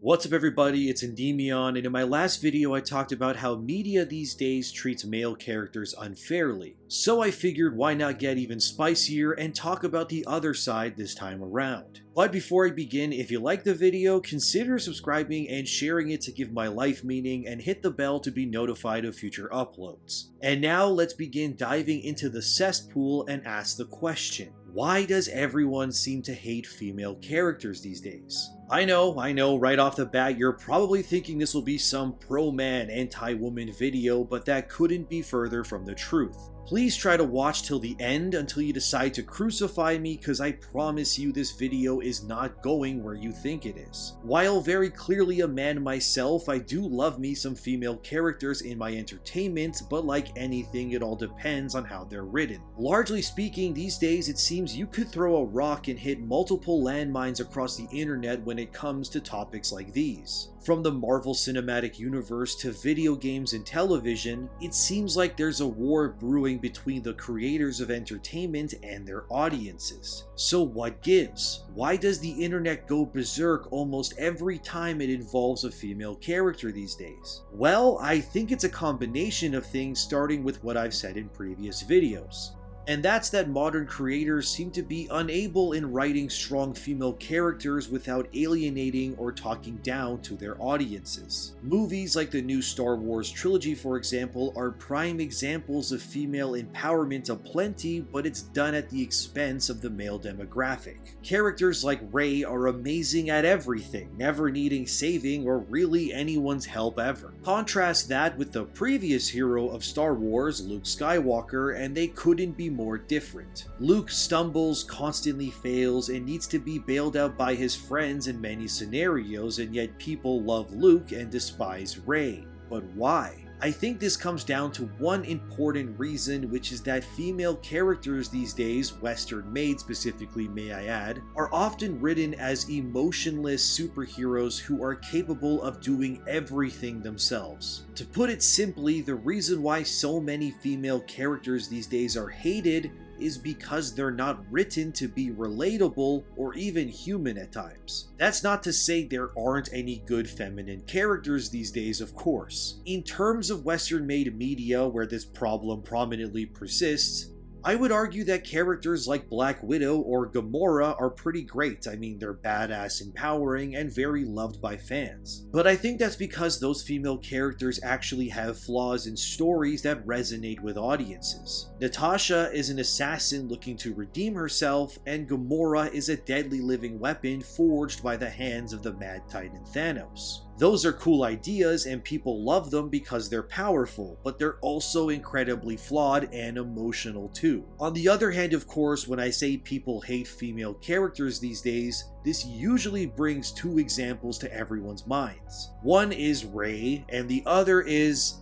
What's up everybody, it's Endymion, and in my last video I talked about how media these days treats male characters unfairly. So I figured why not get even spicier and talk about the other side this time around. But before I begin, if you like the video, consider subscribing and sharing it to give my life meaning, and hit the bell to be notified of future uploads. And now let's begin diving into the cesspool and ask the question. Why does everyone seem to hate female characters these days? I know, right off the bat you're probably thinking this will be some pro-man, anti-woman video, but that couldn't be further from the truth. Please try to watch till the end until you decide to crucify me, cause I promise you this video is not going where you think it is. While very clearly a man myself, I do love me some female characters in my entertainment, but like anything it all depends on how they're written. Largely speaking, these days it seems you could throw a rock and hit multiple landmines across the internet when it comes to topics like these. From the Marvel Cinematic Universe to video games and television, it seems like there's a war brewing between the creators of entertainment and their audiences. So what gives? Why does the internet go berserk almost every time it involves a female character these days? Well, I think it's a combination of things, starting with what I've said in previous videos. And that's that modern creators seem to be unable in writing strong female characters without alienating or talking down to their audiences. Movies like the new Star Wars trilogy, for example, are prime examples of female empowerment aplenty, but it's done at the expense of the male demographic. Characters like Rey are amazing at everything, never needing saving or really anyone's help ever. Contrast that with the previous hero of Star Wars, Luke Skywalker, and they couldn't be more different. Luke stumbles, constantly fails, and needs to be bailed out by his friends in many scenarios, and yet people love Luke and despise Rey. But why? I think this comes down to one important reason, which is that female characters these days, Western made specifically may I add, are often written as emotionless superheroes who are capable of doing everything themselves. To put it simply, the reason why so many female characters these days are hated is because they're not written to be relatable or even human at times. That's not to say there aren't any good feminine characters these days, of course. In terms of Western-made media where this problem prominently persists, I would argue that characters like Black Widow or Gamora are pretty great. I mean, they're badass, empowering, and very loved by fans. But I think that's because those female characters actually have flaws and stories that resonate with audiences. Natasha is an assassin looking to redeem herself, and Gamora is a deadly living weapon forged by the hands of the Mad Titan Thanos. Those are cool ideas and people love them because they're powerful, but they're also incredibly flawed and emotional too. On the other hand, of course, when I say people hate female characters these days, this usually brings two examples to everyone's minds. One is Rey, and the other is,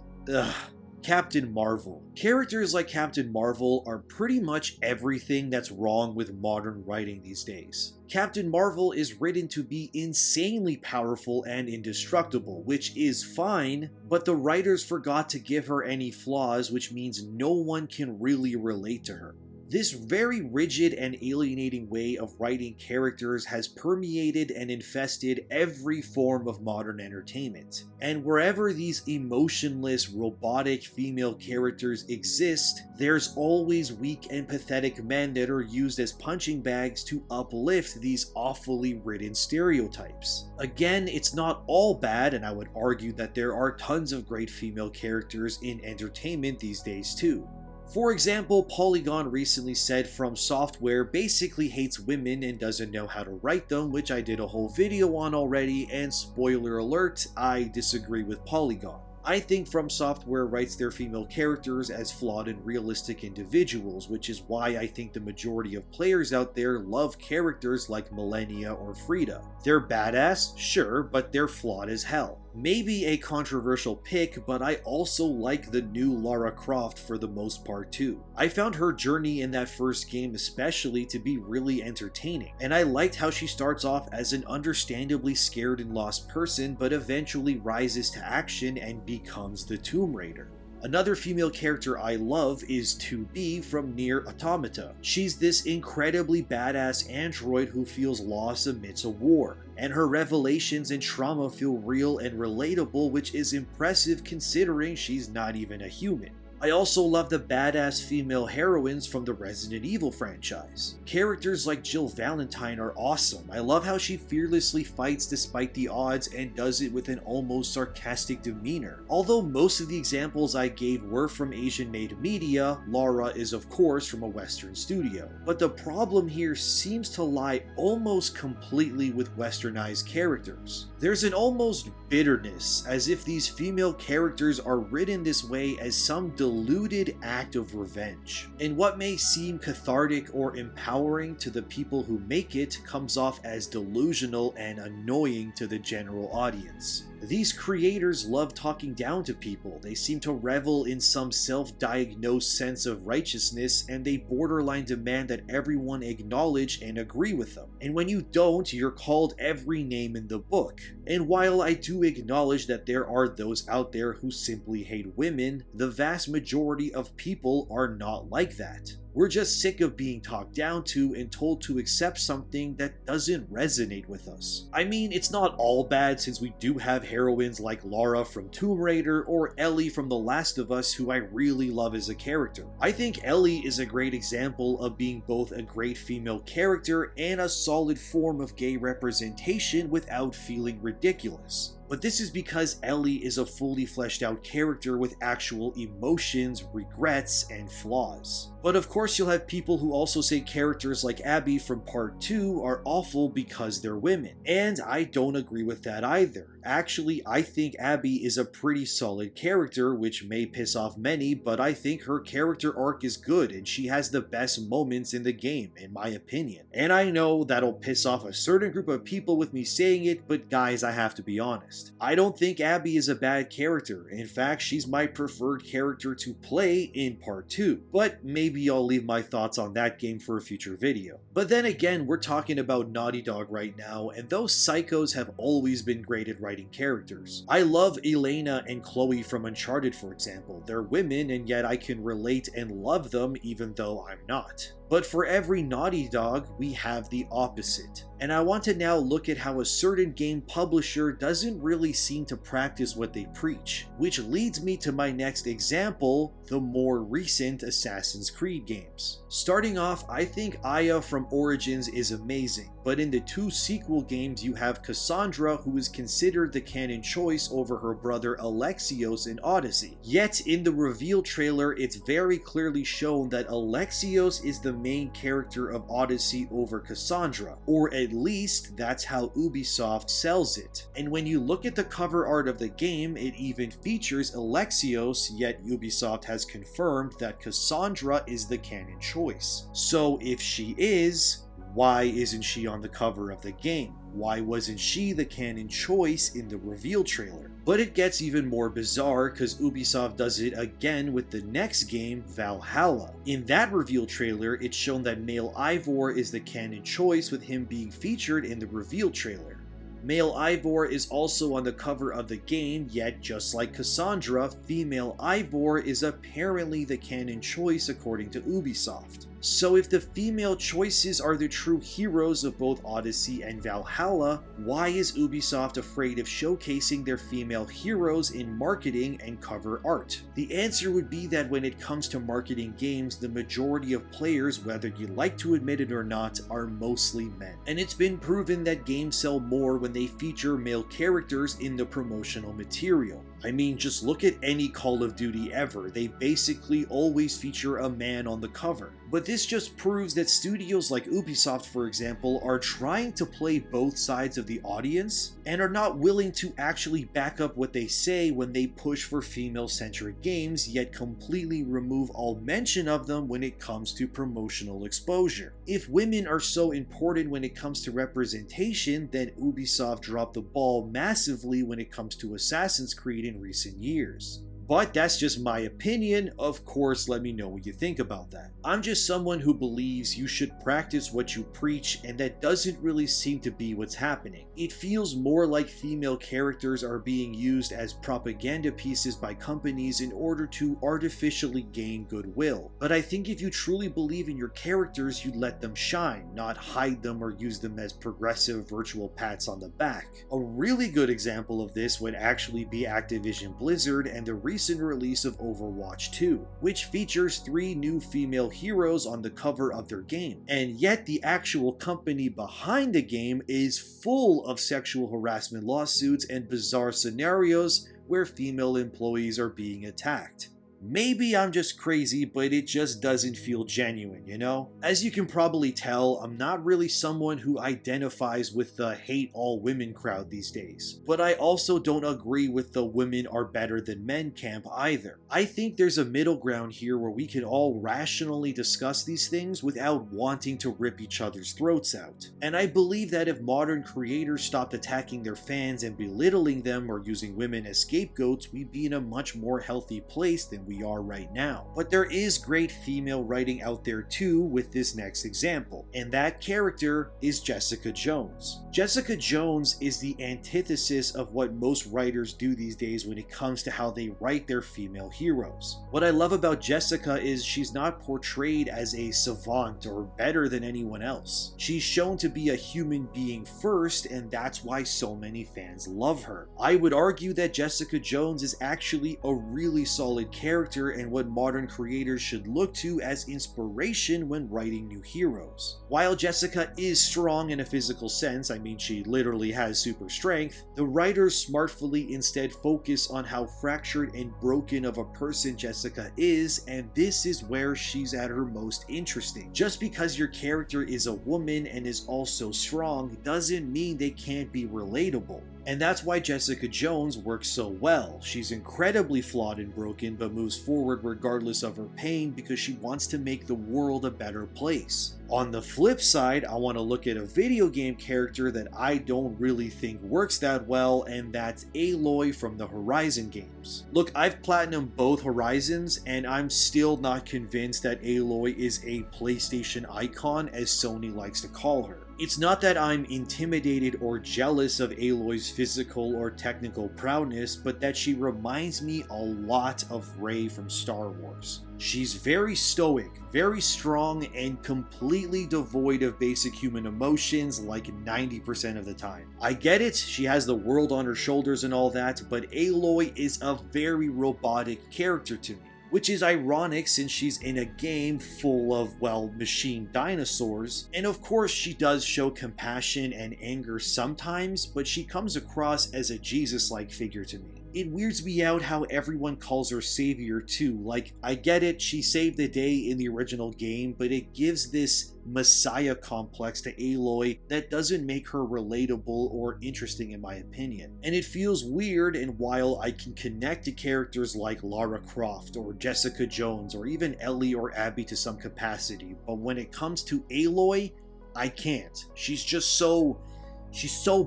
Captain Marvel. Characters like Captain Marvel are pretty much everything that's wrong with modern writing these days. Captain Marvel is written to be insanely powerful and indestructible, which is fine, but the writers forgot to give her any flaws, which means no one can really relate to her. This very rigid and alienating way of writing characters has permeated and infested every form of modern entertainment. And wherever these emotionless, robotic female characters exist, there's always weak and pathetic men that are used as punching bags to uplift these awfully written stereotypes. Again, it's not all bad, and I would argue that there are tons of great female characters in entertainment these days too. For example, Polygon recently said From Software basically hates women and doesn't know how to write them, which I did a whole video on already, and spoiler alert, I disagree with Polygon. I think From Software writes their female characters as flawed and realistic individuals, which is why I think the majority of players out there love characters like Millennia or Frida. They're badass, sure, but they're flawed as hell. Maybe a controversial pick, but I also like the new Lara Croft for the most part too. I found her journey in that first game especially to be really entertaining, and I liked how she starts off as an understandably scared and lost person, but eventually rises to action and becomes the Tomb Raider. Another female character I love is 2B from Nier Automata. She's this incredibly badass android who feels lost amidst a war. and her revelations and trauma feel real and relatable, which is impressive considering she's not even a human. I also love the badass female heroines from the Resident Evil franchise. Characters like Jill Valentine are awesome. I love how she fearlessly fights despite the odds and does it with an almost sarcastic demeanor. Although most of the examples I gave were from Asian-made media, Lara is of course from a Western studio. But the problem here seems to lie almost completely with Westernized characters. There's an almost bitterness, as if these female characters are written this way as some deluded act of revenge. And what may seem cathartic or empowering to the people who make it comes off as delusional and annoying to the general audience. These creators love talking down to people. They seem to revel in some self-diagnosed sense of righteousness, and they borderline demand that everyone acknowledge and agree with them. And when you don't, you're called every name in the book. And while I do acknowledge that there are those out there who simply hate women, the vast majority of people are not like that. We're just sick of being talked down to and told to accept something that doesn't resonate with us. I mean, it's not all bad since we do have heroines like Lara from Tomb Raider or Ellie from The Last of Us, who I really love as a character. I think Ellie is a great example of being both a great female character and a solid form of gay representation without feeling ridiculous. But this is because Ellie is a fully fleshed out character with actual emotions, regrets, and flaws. But of course you'll have people who also say characters like Abby from Part 2 are awful because they're women. And I don't agree with that either. Actually, I think Abby is a pretty solid character, which may piss off many, but I think her character arc is good and she has the best moments in the game, in my opinion. And I know that'll piss off a certain group of people with me saying it, but guys, I have to be honest. I don't think Abby is a bad character. In fact, she's my preferred character to play in Part 2. But maybe I'll leave my thoughts on that game for a future video. But then again, we're talking about Naughty Dog right now, and those psychos have always been great at writing characters. I love Elena and Chloe from Uncharted, for example. They're women, and yet I can relate and love them even though I'm not. But for every Naughty Dog, we have the opposite. And I want to now look at how a certain game publisher doesn't really seem to practice what they preach, which leads me to my next example, the more recent Assassin's Creed games. Starting off, I think Aya from Origins is amazing, but in the two sequel games you have Cassandra, who is considered the canon choice over her brother Alexios in Odyssey. Yet in the reveal trailer, it's very clearly shown that Alexios is the main character of Odyssey over Cassandra, or at least that's how Ubisoft sells it. And when you look at the cover art of the game, it even features Alexios, yet Ubisoft has confirmed that Cassandra is the canon choice. So if she is, why isn't she on the cover of the game? Why wasn't she the canon choice in the reveal trailer? But it gets even more bizarre because Ubisoft does it again with the next game, Valhalla. In that reveal trailer, it's shown that male Ivor is the canon choice, with him being featured in the reveal trailer. Male Ivor is also on the cover of the game, yet just like Cassandra, female Ivor is apparently the canon choice according to Ubisoft. So if the female choices are the true heroes of both Odyssey and Valhalla, why is Ubisoft afraid of showcasing their female heroes in marketing and cover art? The answer would be that when it comes to marketing games, the majority of players, whether you like to admit it or not, are mostly men. And it's been proven that games sell more when they feature male characters in the promotional material. I mean, just look at any Call of Duty ever. They basically always feature a man on the cover. But this just proves that studios like Ubisoft, for example, are trying to play both sides of the audience and are not willing to actually back up what they say when they push for female-centric games, yet completely remove all mention of them when it comes to promotional exposure. If women are so important when it comes to representation, then Ubisoft dropped the ball massively when it comes to Assassin's Creed in recent years. But that's just my opinion. Of course, let me know what you think about that. I'm just someone who believes you should practice what you preach, and that doesn't really seem to be what's happening. It feels more like female characters are being used as propaganda pieces by companies in order to artificially gain goodwill. But I think if you truly believe in your characters, you'd let them shine, not hide them or use them as progressive virtual pats on the back. A really good example of this would actually be Activision Blizzard and the recent release of Overwatch 2, which features 3 new female heroes on the cover of their game. And yet the actual company behind the game is full of sexual harassment lawsuits and bizarre scenarios where female employees are being attacked. Maybe I'm just crazy, but it just doesn't feel genuine, you know? As you can probably tell, I'm not really someone who identifies with the hate all women crowd these days. But I also don't agree with the women are better than men camp either. I think there's a middle ground here where we can all rationally discuss these things without wanting to rip each other's throats out. And I believe that if modern creators stopped attacking their fans and belittling them or using women as scapegoats, we'd be in a much more healthy place than we are right now. But there is great female writing out there too with this next example, and that character is Jessica Jones. Jessica Jones is the antithesis of what most writers do these days when it comes to how they write their female heroes. What I love about Jessica is she's not portrayed as a savant or better than anyone else. She's shown to be a human being first, and that's why so many fans love her. I would argue that Jessica Jones is actually a really solid character and what modern creators should look to as inspiration when writing new heroes. While Jessica is strong in a physical sense, I mean she literally has super strength, the writers smartfully instead focus on how fractured and broken of a person Jessica is, and this is where she's at her most interesting. Just because your character is a woman and is also strong doesn't mean they can't be relatable. And that's why Jessica Jones works so well. She's incredibly flawed and broken, but moves forward regardless of her pain because she wants to make the world a better place. On the flip side, I want to look at a video game character that I don't really think works that well, and that's Aloy from the Horizon games. Look, I've platinumed both Horizons, and I'm still not convinced that Aloy is a PlayStation icon, as Sony likes to call her. It's not that I'm intimidated or jealous of Aloy's physical or technical prowess, but that she reminds me a lot of Rey from Star Wars. She's very stoic, very strong, and completely devoid of basic human emotions like 90% of the time. I get it, she has the world on her shoulders and all that, but Aloy is a very robotic character to me. Which is ironic since she's in a game full of, well, machine dinosaurs. And of course she does show compassion and anger sometimes, but she comes across as a Jesus-like figure to me. It weirds me out how everyone calls her savior too. Like, I get it, she saved the day in the original game, but it gives this messiah complex to Aloy that doesn't make her relatable or interesting in my opinion. And it feels weird, and while I can connect to characters like Lara Croft or Jessica Jones or even Ellie or Abby to some capacity, but when it comes to Aloy, I can't. She's so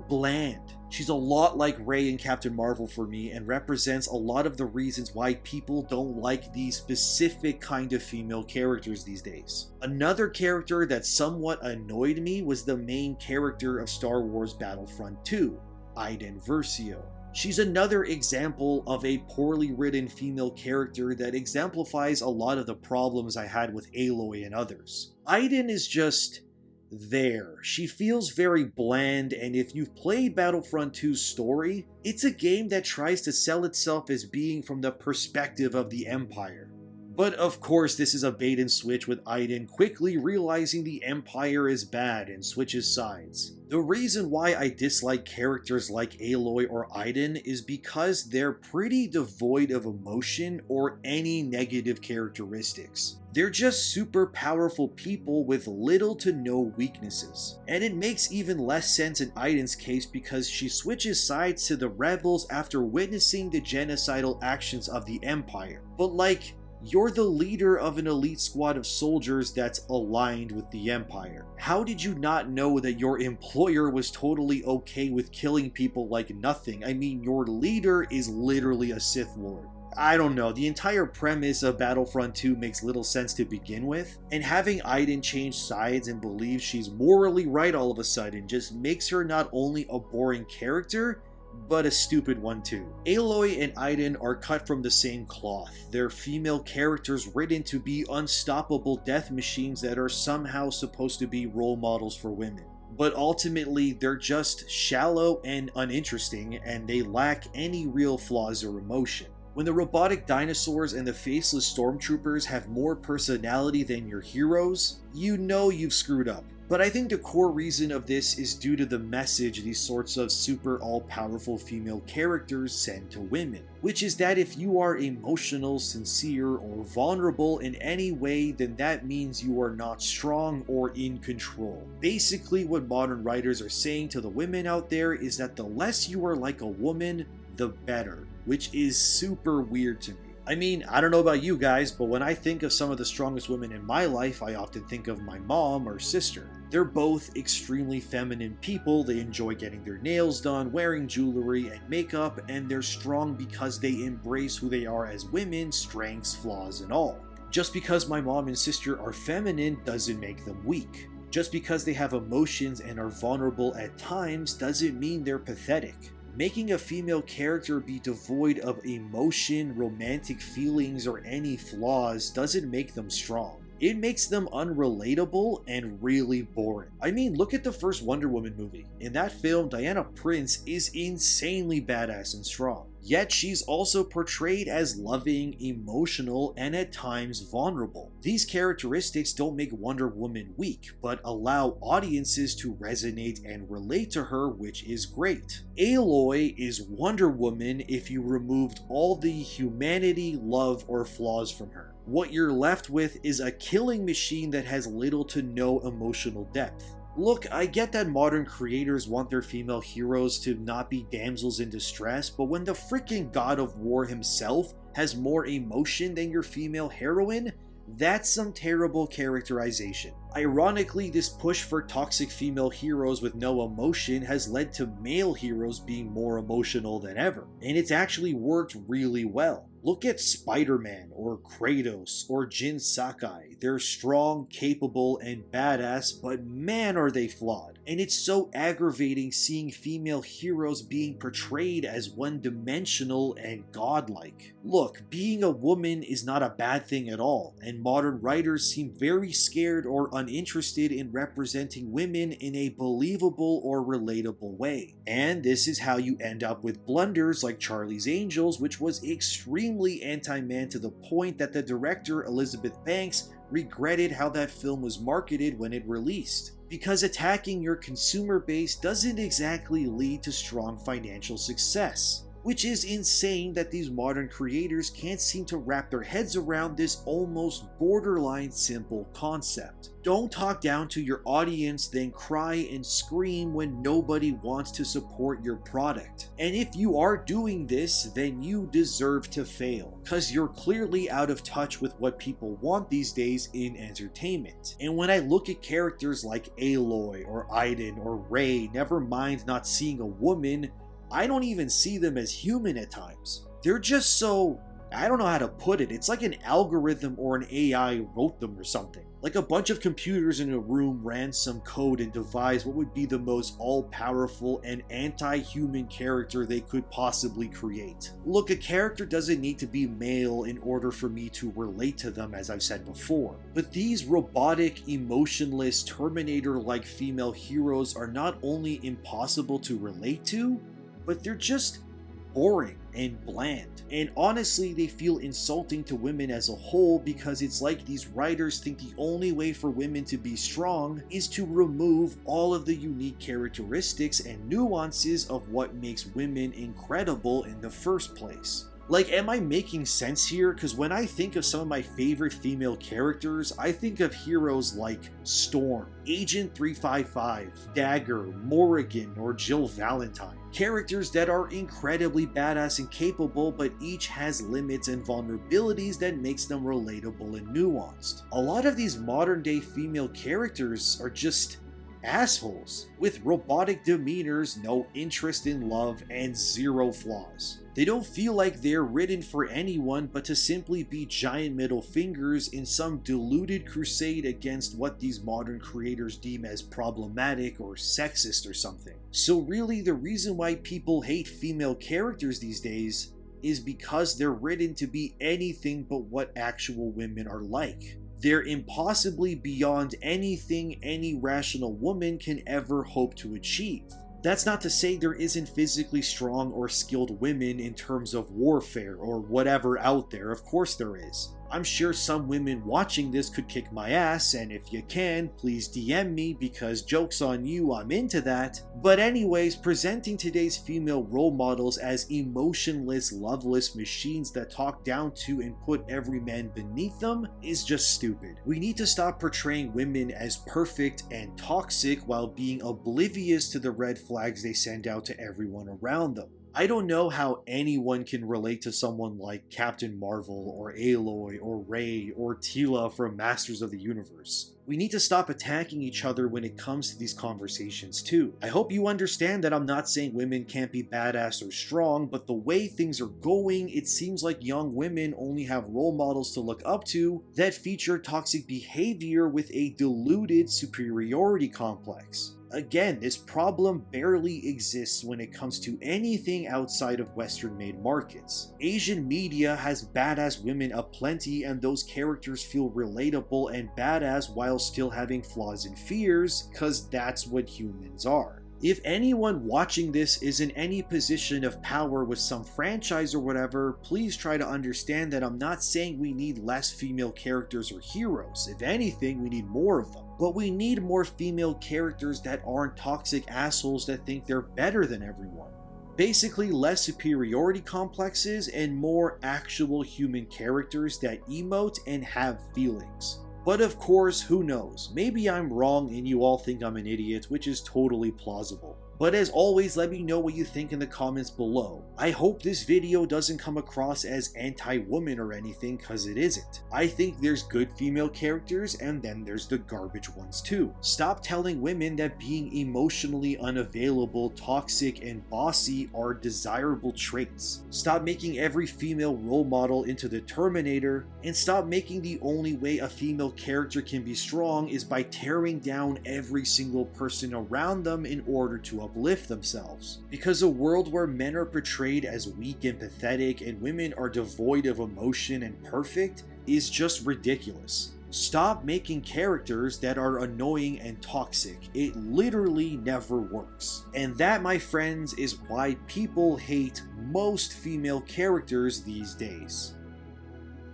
bland. She's a lot like Rey and Captain Marvel for me, and represents a lot of the reasons why people don't like these specific kind of female characters these days. Another character that somewhat annoyed me was the main character of Star Wars Battlefront 2, Iden Versio. She's another example of a poorly written female character that exemplifies a lot of the problems I had with Aloy and others. Iden is just there. She feels very bland, and if you've played Battlefront 2's story, it's a game that tries to sell itself as being from the perspective of the Empire. But of course this is a bait and switch, with Iden quickly realizing the Empire is bad and switches sides. The reason why I dislike characters like Aloy or Iden is because they're pretty devoid of emotion or any negative characteristics. They're just super powerful people with little to no weaknesses. And it makes even less sense in Iden's case because she switches sides to the rebels after witnessing the genocidal actions of the Empire. But like, you're the leader of an elite squad of soldiers that's aligned with the Empire. How did you not know that your employer was totally okay with killing people like nothing? I mean, your leader is literally a Sith Lord. I don't know, the entire premise of Battlefront 2 makes little sense to begin with, and having Aiden change sides and believe she's morally right all of a sudden just makes her not only a boring character, but a stupid one too. Aloy and Aiden are cut from the same cloth. They're female characters written to be unstoppable death machines that are somehow supposed to be role models for women. But ultimately, they're just shallow and uninteresting, and they lack any real flaws or emotion. When the robotic dinosaurs and the faceless stormtroopers have more personality than your heroes, you know you've screwed up. But I think the core reason of this is due to the message these sorts of super all-powerful female characters send to women, which is that if you are emotional, sincere, or vulnerable in any way, then that means you are not strong or in control. Basically, what modern writers are saying to the women out there is that the less you are like a woman, the better, which is super weird to me. I mean, I don't know about you guys, but when I think of some of the strongest women in my life, I often think of my mom or sister. They're both extremely feminine people. They enjoy getting their nails done, wearing jewelry and makeup, and they're strong because they embrace who they are as women, strengths, flaws, and all. Just because my mom and sister are feminine doesn't make them weak. Just because they have emotions and are vulnerable at times doesn't mean they're pathetic. Making a female character be devoid of emotion, romantic feelings, or any flaws doesn't make them strong. It makes them unrelatable and really boring. I mean, look at the first Wonder Woman movie. In that film, Diana Prince is insanely badass and strong. Yet she's also portrayed as loving, emotional, and at times vulnerable. These characteristics don't make Wonder Woman weak, but allow audiences to resonate and relate to her, which is great. Aloy is Wonder Woman if you removed all the humanity, love, or flaws from her. What you're left with is a killing machine that has little to no emotional depth. Look, I get that modern creators want their female heroes to not be damsels in distress, but when the freaking God of War himself has more emotion than your female heroine, that's some terrible characterization. Ironically, this push for toxic female heroes with no emotion has led to male heroes being more emotional than ever, and it's actually worked really well. Look at Spider-Man, or Kratos, or Jin Sakai. They're strong, capable, and badass, but man are they flawed. And it's so aggravating seeing female heroes being portrayed as one-dimensional and godlike. Look, being a woman is not a bad thing at all, and modern writers seem very scared or uninterested in representing women in a believable or relatable way. And this is how you end up with blunders like Charlie's Angels, which was extremely anti-man to the point that the director Elizabeth Banks regretted how that film was marketed when it released. Because attacking your consumer base doesn't exactly lead to strong financial success. Which is insane that these modern creators can't seem to wrap their heads around this almost borderline simple concept. Don't talk down to your audience, then cry and scream when nobody wants to support your product. And if you are doing this, then you deserve to fail, cause you're clearly out of touch with what people want these days in entertainment. And when I look at characters like Aloy or Aiden or Rey, never mind not seeing a woman, I don't even see them as human at times. They're just so, I don't know how to put it, it's like an algorithm or an AI wrote them or something. Like a bunch of computers in a room ran some code and devised what would be the most all-powerful and anti-human character they could possibly create. Look, a character doesn't need to be male in order for me to relate to them, as I've said before. But these robotic, emotionless, Terminator-like female heroes are not only impossible to relate to, but they're just boring and bland. And honestly, they feel insulting to women as a whole because it's like these writers think the only way for women to be strong is to remove all of the unique characteristics and nuances of what makes women incredible in the first place. Like, am I making sense here? Because when I think of some of my favorite female characters, I think of heroes like Storm, Agent 355, Dagger, Morrigan, or Jill Valentine. Characters that are incredibly badass and capable, but each has limits and vulnerabilities that makes them relatable and nuanced. A lot of these modern day female characters are just assholes, with robotic demeanors, no interest in love, and zero flaws. They don't feel like they're written for anyone but to simply be giant middle fingers in some deluded crusade against what these modern creators deem as problematic or sexist or something. So really, the reason why people hate female characters these days is because they're written to be anything but what actual women are like. They're impossibly beyond anything any rational woman can ever hope to achieve. That's not to say there isn't physically strong or skilled women in terms of warfare or whatever out there, of course there is. I'm sure some women watching this could kick my ass, and if you can, please DM me because joke's on you, I'm into that. But anyways, presenting today's female role models as emotionless, loveless machines that talk down to and put every man beneath them is just stupid. We need to stop portraying women as perfect and toxic while being oblivious to the red flags they send out to everyone around them. I don't know how anyone can relate to someone like Captain Marvel or Aloy or Rey or Tila from Masters of the Universe. We need to stop attacking each other when it comes to these conversations too. I hope you understand that I'm not saying women can't be badass or strong, but the way things are going, it seems like young women only have role models to look up to that feature toxic behavior with a deluded superiority complex. Again, this problem barely exists when it comes to anything outside of Western-made markets. Asian media has badass women aplenty, and those characters feel relatable and badass while still having flaws and fears, cause that's what humans are. If anyone watching this is in any position of power with some franchise or whatever, please try to understand that I'm not saying we need less female characters or heroes. If anything, we need more of them. But we need more female characters that aren't toxic assholes that think they're better than everyone. Basically, less superiority complexes and more actual human characters that emote and have feelings. But of course, who knows? Maybe I'm wrong and you all think I'm an idiot, which is totally plausible. But as always, let me know what you think in the comments below. I hope this video doesn't come across as anti-woman or anything, cause it isn't. I think there's good female characters and then there's the garbage ones too. Stop telling women that being emotionally unavailable, toxic, and bossy are desirable traits. Stop making every female role model into the Terminator, and stop making the only way a female character can be strong is by tearing down every single person around them in order to uplift themselves. Because a world where men are portrayed as weak and pathetic and women are devoid of emotion and perfect is just ridiculous. Stop making characters that are annoying and toxic. It literally never works. And that, my friends, is why people hate most female characters these days.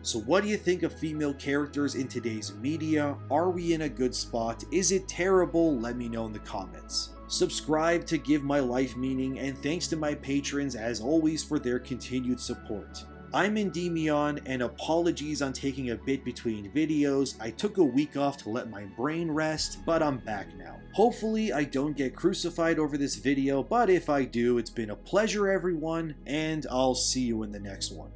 So what do you think of female characters in today's media? Are we in a good spot? Is it terrible? Let me know in the comments. Subscribe to give my life meaning, and thanks to my patrons as always for their continued support. I'm Endymion, and apologies on taking a bit between videos. I took a week off to let my brain rest, but I'm back now. Hopefully I don't get crucified over this video, but if I do, it's been a pleasure everyone, and I'll see you in the next one.